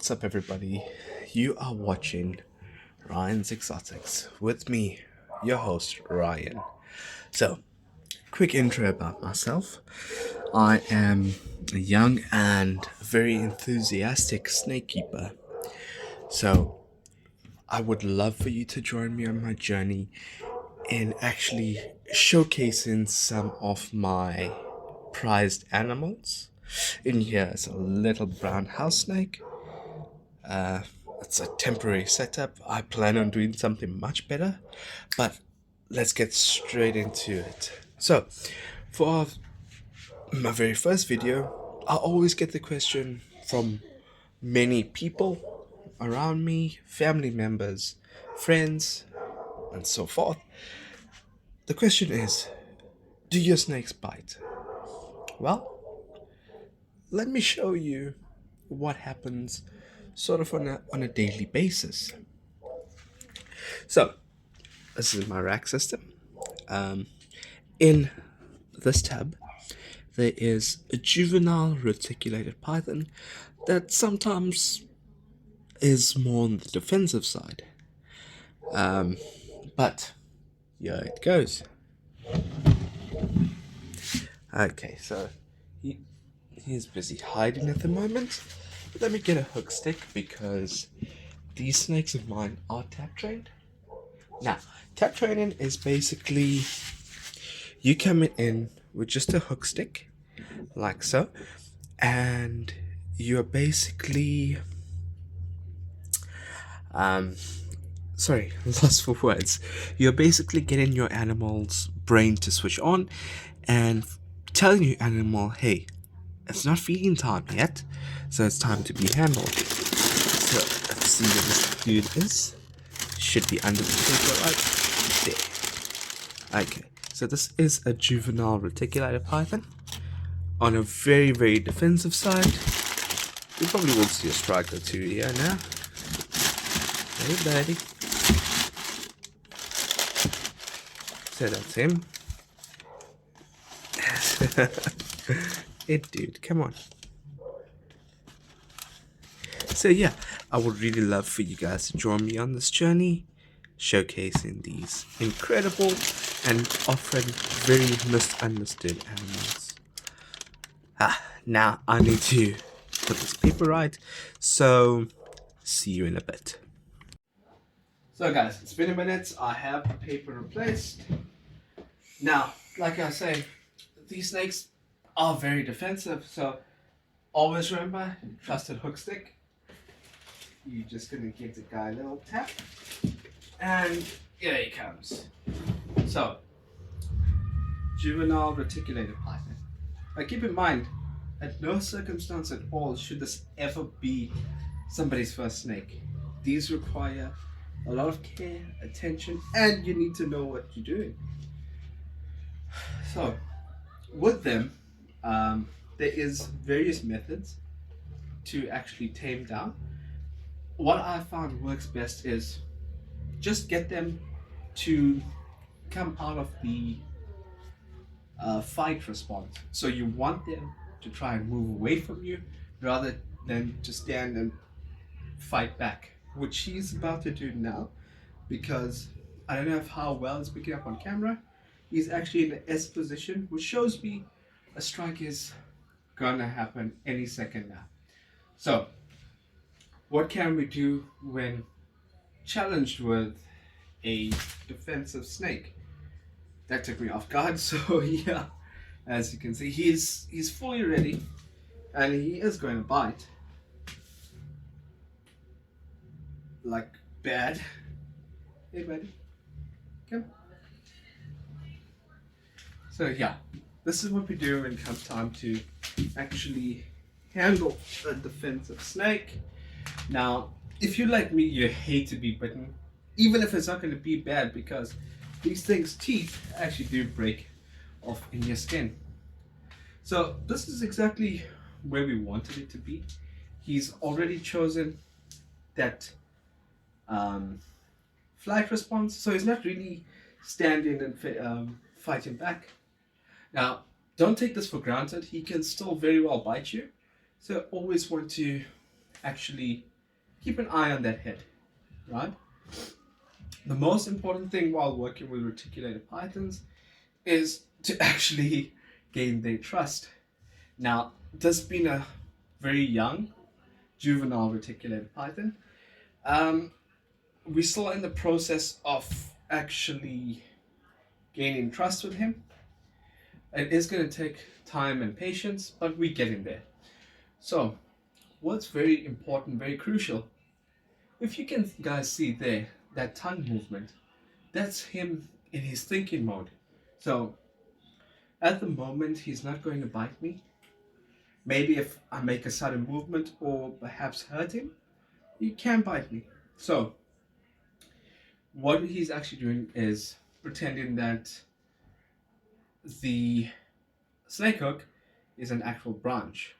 What's up, everybody? You are watching Ryan's Exotics with me, your host, Ryan. So, quick intro about myself. I am a young and very enthusiastic snake keeper. So, I would love for you to join me on my journey in actually showcasing some of my prized animals. In here is a little brown house snake. It's a temporary setup. I plan on doing something much better, but let's get straight into it. So, for my very first video, I always get the question from many people around me, family members, friends, and so forth. The question is, do your snakes bite? Well, let me show you what happens sort of on a daily basis. So, this is my rack system. In this tab, there is a juvenile reticulated python that sometimes is more on the defensive side. But yeah, it goes. Okay, so he's busy hiding at the moment. Let me get a hook stick because these snakes of mine are tap trained. Now, tap training is basically you come in with just a hook stick, like so, and you're basically sorry, lost for words. You're basically getting your animal's brain to switch on and telling your animal, hey, it's not feeding time yet, so it's time to be handled. So let's see where this dude is. Should be under the paper right there. Okay, so this is a juvenile reticulated python on a very, very defensive side. You probably will see a strike or two here now. Hey, buddy. So that's him. Hey, dude, come on. So yeah, I would really love for you guys to join me on this journey, showcasing these incredible and often very misunderstood animals. Now I need to put this paper right, so see you in a bit. So guys, it's been a minute. I have the paper replaced. Now, like I say, these snakes are very defensive, so always remember, trusted hook stick. You're just gonna give the guy a little tap, and here he comes. So, juvenile reticulated python. But keep in mind, at no circumstance at all should this ever be somebody's first snake. These require a lot of care, attention, and you need to know what you're doing. So, with them, there is various methods to actually tame down. What I found works best is just get them to come out of the fight response. So you want them to try and move away from you rather than to stand and fight back, which he's about to do now, because I don't know how well it's picking up on camera. He's actually in the S position, which shows me a strike is gonna happen any second now. So, what can we do when challenged with a defensive snake? That took me off guard. So yeah, as you can see, he's fully ready, and he is going to bite. Like bad. Hey buddy, come. So yeah, this is what we do when it comes time to actually handle a defensive snake. Now, if you're like me, you hate to be bitten, even if it's not going to be bad, because these things' teeth actually do break off in your skin. So this is exactly where we wanted it to be. He's already chosen that flight response, so he's not really standing and fighting back. Now, don't take this for granted. He can still very well bite you, so always want to actually keep an eye on that head, right? The most important thing while working with reticulated pythons is to actually gain their trust. Now, this being a very young juvenile reticulated python, um, we're still in the process of actually gaining trust with him. It is going to take time and patience, but we're getting there. So, what's very important, very crucial, if you can guys see there, that tongue movement, that's him in his thinking mode. So, at the moment, he's not going to bite me. Maybe if I make a sudden movement or perhaps hurt him, he can bite me. So, what he's actually doing is pretending that the snake hook is an actual branch.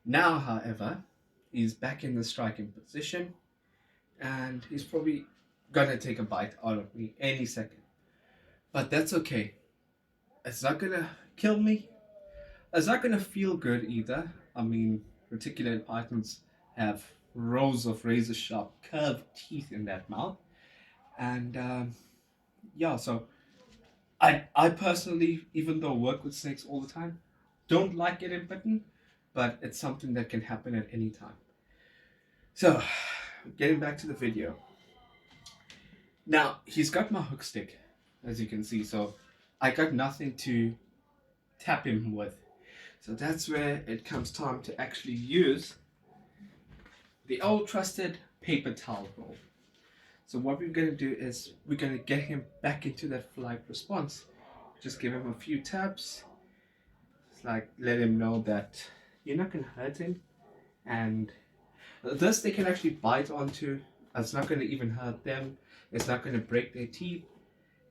Now, however, he's back in the striking position and he's probably gonna take a bite out of me any second. But that's okay. It's not gonna kill me. It's not gonna feel good either. I mean, reticulated pythons have rows of razor sharp curved teeth in that mouth. And yeah, so I personally, even though I work with snakes all the time, don't like getting bitten, but it's something that can happen at any time. So, getting back to the video. Now, he's got my hook stick, as you can see, so I got nothing to tap him with. So that's where it comes time to actually use the old trusted paper towel roll. So what we're going to do is we're going to get him back into that flight response. Just give him a few taps. It's like let him know that you're not going to hurt him. And this they can actually bite onto. It's not going to even hurt them. It's not going to break their teeth.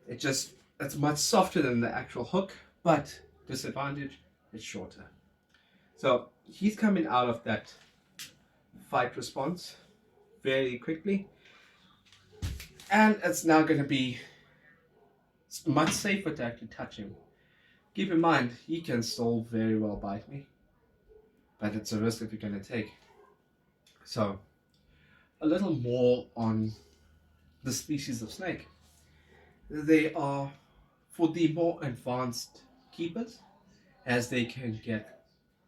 It's much softer than the actual hook, but disadvantage, it's shorter. So he's coming out of that fight response very quickly. And it's now going to be much safer to actually touch him. Keep in mind, he can still very well bite me, but it's a risk that you're going to take. So, a little more on the species of snake. They are for the more advanced keepers, as they can get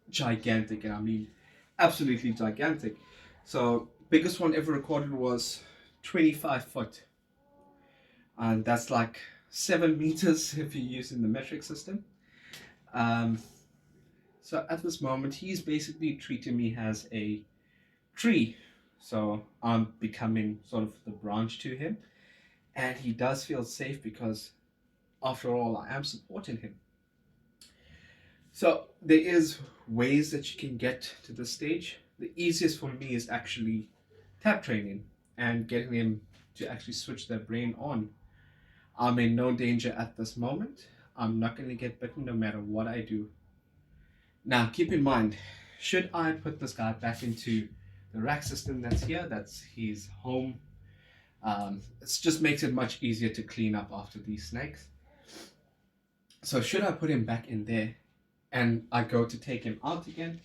gigantic, and I mean absolutely gigantic. So, biggest one ever recorded was 25 foot. And that's like 7 meters if you're using the metric system. So at this moment, he's basically treating me as a tree. So I'm becoming sort of the branch to him. And he does feel safe because, after all, I am supporting him. So there is ways that you can get to this stage. The easiest for me is actually tap training and getting him to actually switch their brain on. I'm in no danger at this moment. I'm not going to get bitten no matter what I do. Now, keep in mind, should I put this guy back into the rack system that's here, that's his home, it just makes it much easier to clean up after these snakes. So should I put him back in there and I go to take him out again,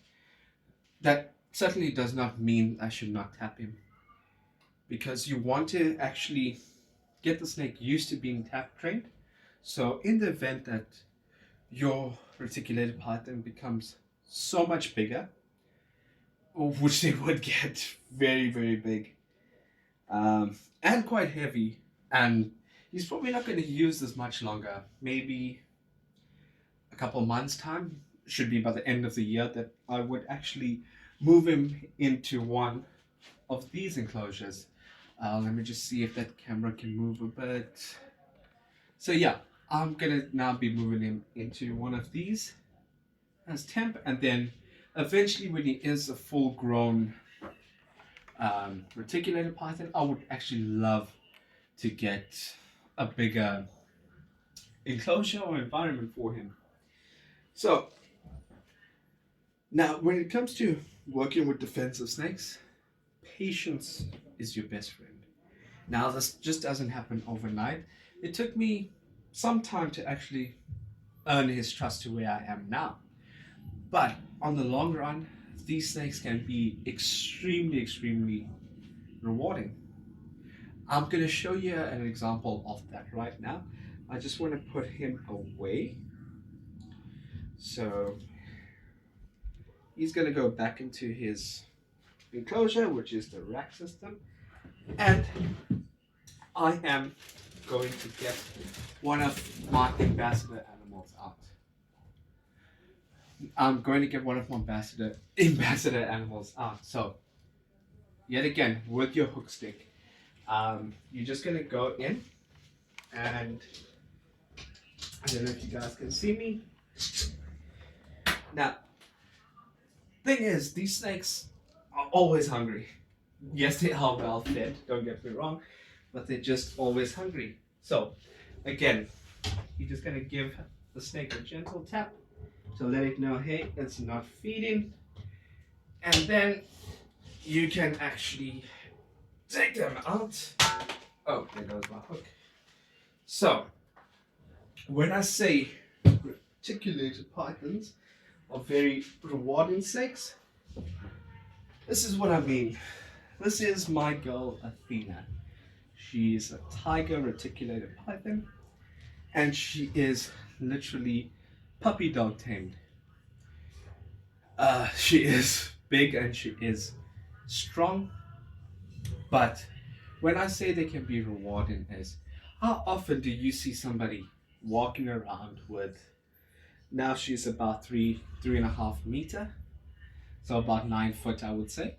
that certainly does not mean I should not tap him. Because you want to actually get the snake used to being tap trained. So in the event that your reticulated python becomes so much bigger, which they would get very, very big, and quite heavy, and he's probably not going to use this much longer, maybe a couple months time, should be by the end of the year, that I would actually move him into one of these enclosures. Let me just see if that camera can move a bit. So yeah, I'm gonna now be moving him into one of these as temp, and then eventually when he is a full-grown reticulated python, I would actually love to get a bigger enclosure or environment for him. So now when it comes to working with defensive snakes, patience is your best friend. Now, this just doesn't happen overnight. It took me some time to actually earn his trust to where I am now. But on the long run, these snakes can be extremely, extremely rewarding. I'm going to show you an example of that right now. I just want to put him away. So he's going to go back into his enclosure, which is the rack system. And I am going to get one of my ambassador animals out. I'm going to get one of my ambassador animals out. So yet again, with your hook stick, you're just going to go in, and I don't know if you guys can see me. Now, thing is, these snakes are always hungry. Yes, they are well fed, don't get me wrong, but they're just always hungry. So, again, you're just going to give the snake a gentle tap to let it know, hey, it's not feeding. And then you can actually take them out. Oh, there goes my hook. So, when I say reticulated pythons are very rewarding snakes, this is what I mean. This is my girl Athena. She's a tiger reticulated python, and she is literally puppy dog tamed. She is big and she is strong, but when I say they can be rewarding is, how often do you see somebody walking around with, now she's about 3.5 meter, so about 9 foot I would say,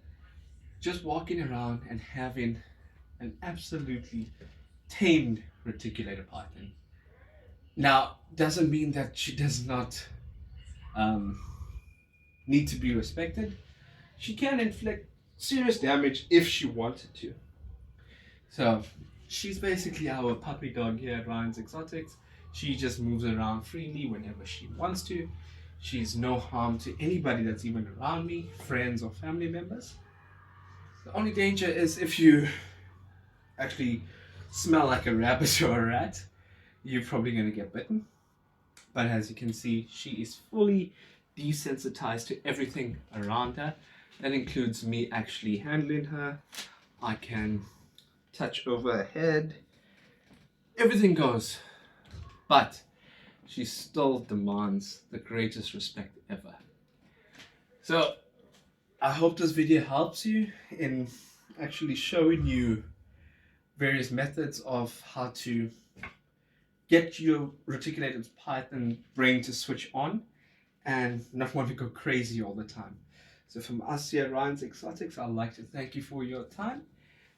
just walking around and having an absolutely tamed reticulated python. Now, doesn't mean that she does not need to be respected. She can inflict serious damage if she wanted to. So, she's basically our puppy dog here at Ryan's Exotics. She just moves around freely whenever she wants to. She's no harm to anybody that's even around me, friends or family members. The only danger is if you actually smell like a rabbit or a rat, you're probably going to get bitten. But as you can see, she is fully desensitized to everything around her. That includes me actually handling her. I can touch over her head. Everything goes. But she still demands the greatest respect ever. So I hope this video helps you in actually showing you various methods of how to get your reticulated python brain to switch on and not want to go crazy all the time. So from us here at Ryan's Exotics, I'd like to thank you for your time,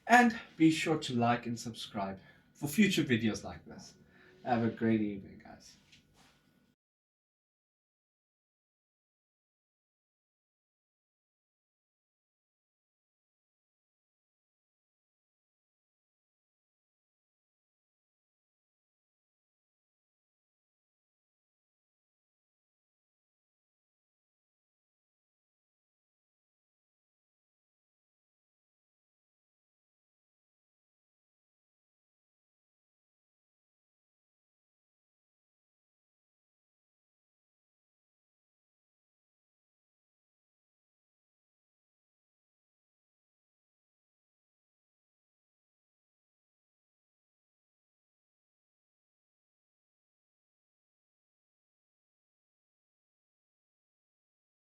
and be sure to like and subscribe for future videos like this. Have a great evening.